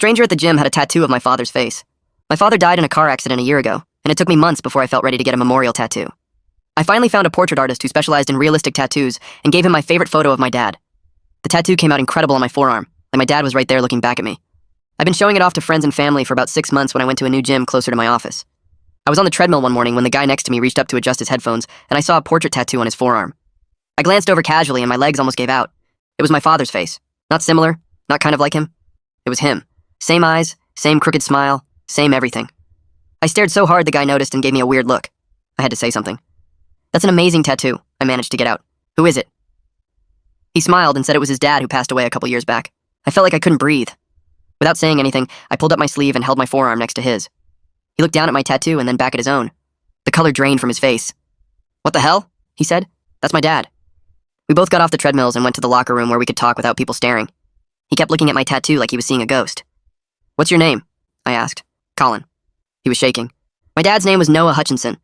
stranger at the gym had a tattoo of my father's face. My father died in a car accident a year ago, and it took me months before I felt ready to get a memorial tattoo. I finally found a portrait artist who specialized in realistic tattoos and gave him my favorite photo of my dad. The tattoo came out incredible on my forearm, like my dad was right there looking back at me. I've been showing it off to friends and family for about 6 months when I went to a new gym closer to my office. I was on the treadmill one morning when the guy next to me reached up to adjust his headphones, and I saw a portrait tattoo on his forearm. I glanced over casually and my legs almost gave out. It was my father's face. Not similar, not kind of like him. It was him. Same eyes, same crooked smile, same everything. I stared so hard the guy noticed and gave me a weird look. I had to say something. "That's an amazing tattoo," I managed to get out. "Who is it?" He smiled and said it was his dad who passed away a couple years back. I felt like I couldn't breathe. Without saying anything, I pulled up my sleeve and held my forearm next to his. He looked down at my tattoo and then back at his own. The color drained from his face. "What the hell?" he said. "That's my dad." We both got off the treadmills and went to the locker room where we could talk without people staring. He kept looking at my tattoo like he was seeing a ghost. "What's your name?" I asked. "Colin." He was shaking. My dad's name was Noah Hutchinson.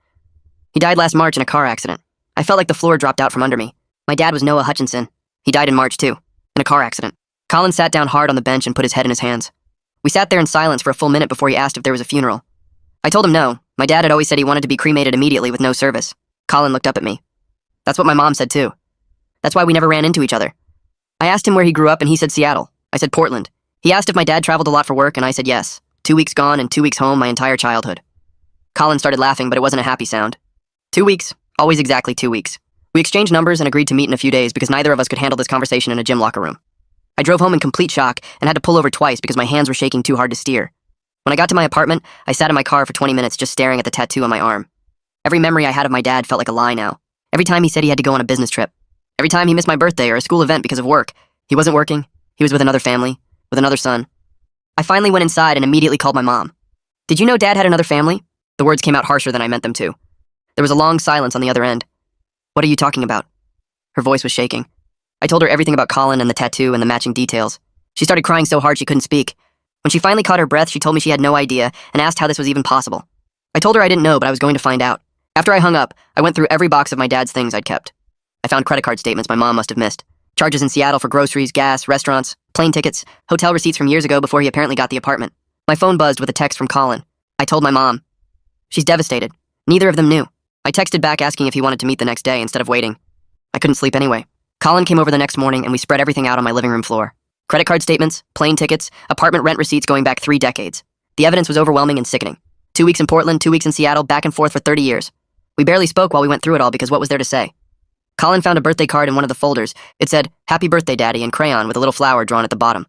He died last March in a car accident. I felt like the floor dropped out from under me. My dad was Noah Hutchinson. He died in March, too, in a car accident. Colin sat down hard on the bench and put his head in his hands. We sat there in silence for a full minute before he asked if there was a funeral. I told him no. My dad had always said he wanted to be cremated immediately with no service. Colin looked up at me. "That's what my mom said, too. That's why we never ran into each other." I asked him where he grew up, and he said Seattle. I said Portland. He asked if my dad traveled a lot for work, and I said yes. 2 weeks gone and 2 weeks home my entire childhood. Colin started laughing, but it wasn't a happy sound. 2 weeks. Always exactly 2 weeks. We exchanged numbers and agreed to meet in a few days because neither of us could handle this conversation in a gym locker room. I drove home in complete shock and had to pull over twice because my hands were shaking too hard to steer. When I got to my apartment, I sat in my car for 20 minutes just staring at the tattoo on my arm. Every memory I had of my dad felt like a lie now. Every time he said he had to go on a business trip. Every time he missed my birthday or a school event because of work. He wasn't working. He was with another family, with another son. I finally went inside and immediately called my mom. "Did you know Dad had another family?" The words came out harsher than I meant them to. There was a long silence on the other end. "What are you talking about?" Her voice was shaking. I told her everything about Colin and the tattoo and the matching details. She started crying so hard she couldn't speak. When she finally caught her breath, she told me she had no idea and asked how this was even possible. I told her I didn't know, but I was going to find out. After I hung up, I went through every box of my dad's things I'd kept. I found credit card statements my mom must have missed. Charges in Seattle for groceries, gas, restaurants, plane tickets, hotel receipts from years ago before he apparently got the apartment. My phone buzzed with a text from Colin. I told my mom. She's devastated. Neither of them knew. I texted back asking if he wanted to meet the next day instead of waiting. I couldn't sleep anyway. Colin came over the next morning and we spread everything out on my living room floor. Credit card statements, plane tickets, apartment rent receipts going back 3 decades. The evidence was overwhelming and sickening. 2 weeks in Portland, 2 weeks in Seattle, back and forth for 30 years. We barely spoke while we went through it all because what was there to say? Colin found a birthday card in one of the folders. It said, "Happy birthday, Daddy," in crayon with a little flower drawn at the bottom.